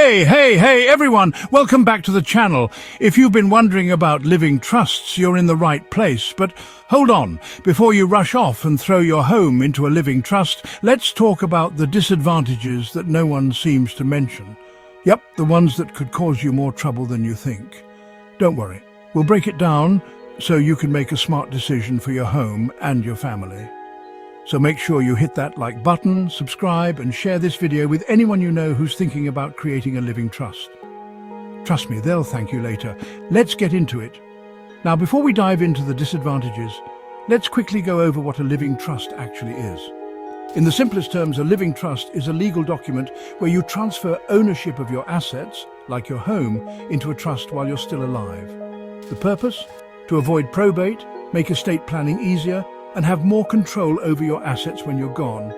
Hey everyone, welcome back to the channel. If you've been wondering about living trusts, you're in the right place. But hold on, before you rush off and throw your home into a living trust, let's talk about the disadvantages that no one seems to mention. Yep, the ones that could cause you more trouble than you think. Don't worry, we'll break it down so you can make a smart decision for your home and your family. So make sure you hit that like button, subscribe and share this video with anyone you know who's thinking about creating a living trust. Trust me, they'll thank you later. Let's get into it. Now, before we dive into the disadvantages, let's quickly go over what a living trust actually is. In the simplest terms, a living trust is a legal document where you transfer ownership of your assets, like your home, into a trust while you're still alive. The purpose? To avoid probate, make estate planning easier, and have more control over your assets when you're gone.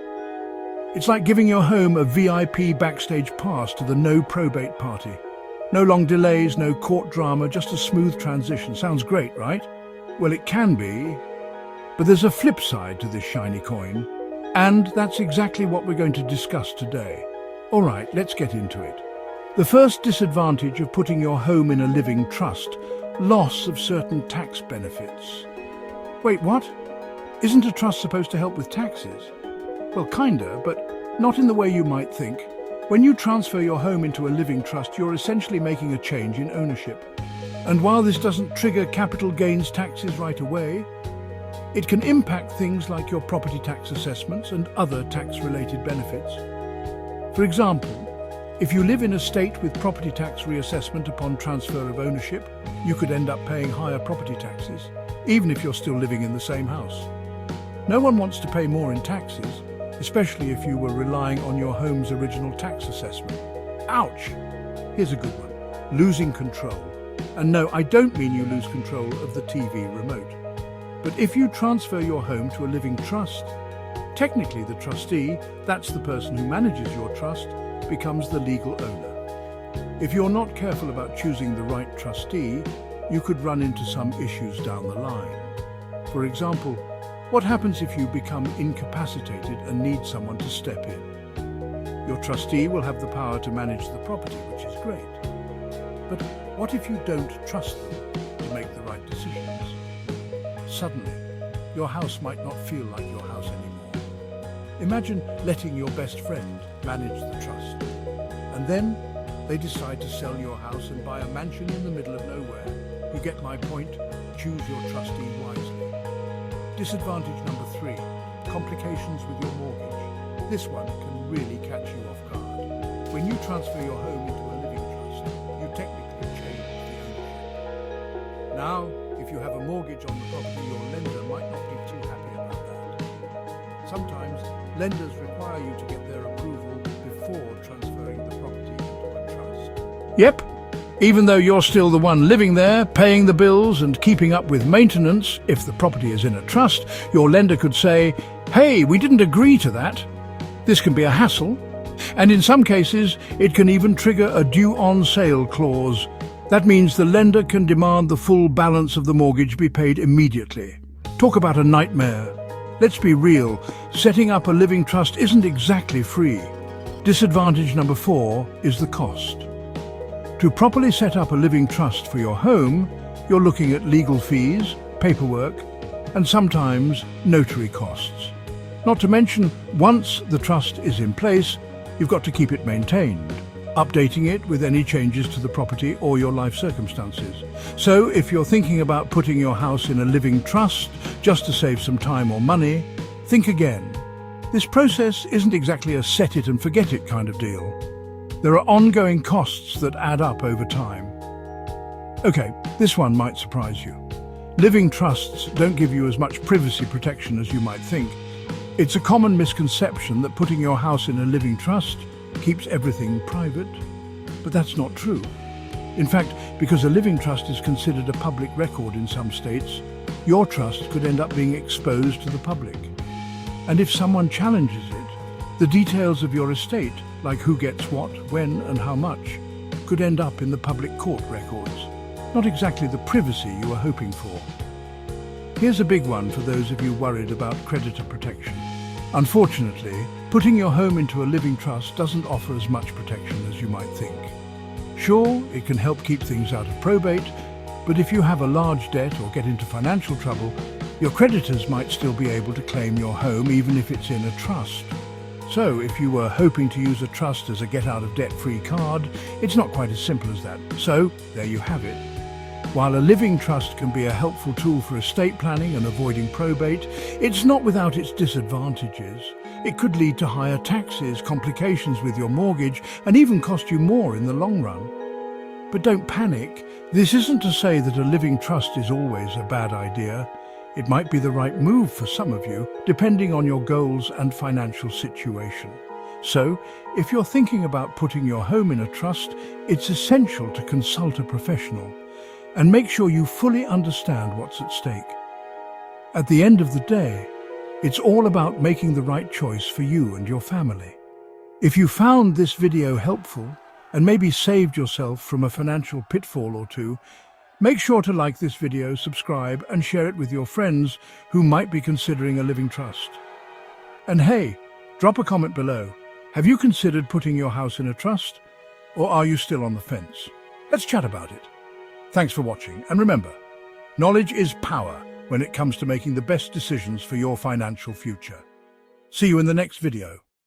It's like giving your home a VIP backstage pass to the no probate party. No long delays, no court drama, just a smooth transition. Sounds great, right? Well, it can be, but there's a flip side to this shiny coin, and that's exactly what we're going to discuss today. All right, let's get into it. The first disadvantage of putting your home in a living trust: loss of certain tax benefits. Wait, what? Isn't a trust supposed to help with taxes? Well, kinda, but not in the way you might think. When you transfer your home into a living trust, you're essentially making a change in ownership. And while this doesn't trigger capital gains taxes right away, it can impact things like your property tax assessments and other tax-related benefits. For example, if you live in a state with property tax reassessment upon transfer of ownership, you could end up paying higher property taxes, even if you're still living in the same house. No one wants to pay more in taxes, especially if you were relying on your home's original tax assessment. Ouch! Here's a good one: losing control. And no, I don't mean you lose control of the TV remote. But if you transfer your home to a living trust, technically the trustee, that's the person who manages your trust, becomes the legal owner. If you're not careful about choosing the right trustee, you could run into some issues down the line. For example, what happens if you become incapacitated and need someone to step in? Your trustee will have the power to manage the property, which is great. But what if you don't trust them to make the right decisions? Suddenly, your house might not feel like your house anymore. Imagine letting your best friend manage the trust, and then they decide to sell your house and buy a mansion in the middle of nowhere. You get my point? Choose your trustee wisely. Disadvantage number 3, complications with your mortgage. This one can really catch you off guard. When you transfer your home into a living trust, you technically change the ownership. Now, if you have a mortgage on the property, your lender might not be too happy about that. Sometimes, lenders require you to get their approval before transferring the property into a trust. Yep. Even though you're still the one living there, paying the bills and keeping up with maintenance, if the property is in a trust, your lender could say, "Hey, we didn't agree to that." This can be a hassle, and in some cases, it can even trigger a due on sale clause. That means the lender can demand the full balance of the mortgage be paid immediately. Talk about a nightmare. Let's be real, setting up a living trust isn't exactly free. Disadvantage number 4 is the cost. To properly set up a living trust for your home, you're looking at legal fees, paperwork, and sometimes notary costs. Not to mention, once the trust is in place, you've got to keep it maintained, updating it with any changes to the property or your life circumstances. So if you're thinking about putting your house in a living trust just to save some time or money, think again. This process isn't exactly a set it and forget it kind of deal. There are ongoing costs that add up over time. Okay, this one might surprise you. Living trusts don't give you as much privacy protection as you might think. It's a common misconception that putting your house in a living trust keeps everything private, but that's not true. In fact, because a living trust is considered a public record in some states, your trust could end up being exposed to the public. And if someone challenges it, the details of your estate, like who gets what, when and how much, could end up in the public court records. Not exactly the privacy you were hoping for. Here's a big one for those of you worried about creditor protection. Unfortunately, putting your home into a living trust doesn't offer as much protection as you might think. Sure, it can help keep things out of probate, but if you have a large debt or get into financial trouble, your creditors might still be able to claim your home even if it's in a trust. So, if you were hoping to use a trust as a get-out-of-debt-free card, it's not quite as simple as that. So, there you have it. While a living trust can be a helpful tool for estate planning and avoiding probate, it's not without its disadvantages. It could lead to higher taxes, complications with your mortgage, and even cost you more in the long run. But don't panic. This isn't to say that a living trust is always a bad idea. It might be the right move for some of you, depending on your goals and financial situation. So, if you're thinking about putting your home in a trust, it's essential to consult a professional and make sure you fully understand what's at stake. At the end of the day, it's all about making the right choice for you and your family. If you found this video helpful and maybe saved yourself from a financial pitfall or two, make sure to like this video, subscribe, and share it with your friends who might be considering a living trust. And hey, drop a comment below. Have you considered putting your house in a trust? Or are you still on the fence? Let's chat about it. Thanks for watching, and remember, knowledge is power when it comes to making the best decisions for your financial future. See you in the next video.